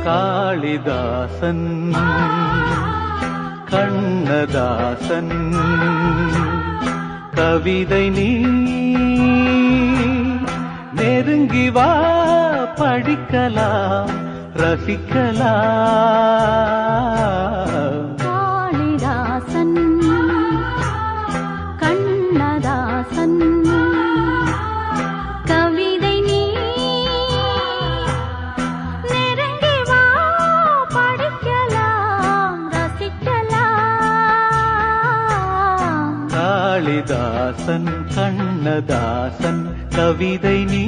காளிதாசன் கண்ணதாசன் கவிதை நீ நெருங்கி வா படிக்கலாம் ரசிக்கலாம். காளிதாசன் கண்ணதாசன் கவிதை நீ நெருங்கி வா படிக்கலாம் ரசிக்கலாம். காளிதாசன் கண்ணதாசன் கவிதை நீ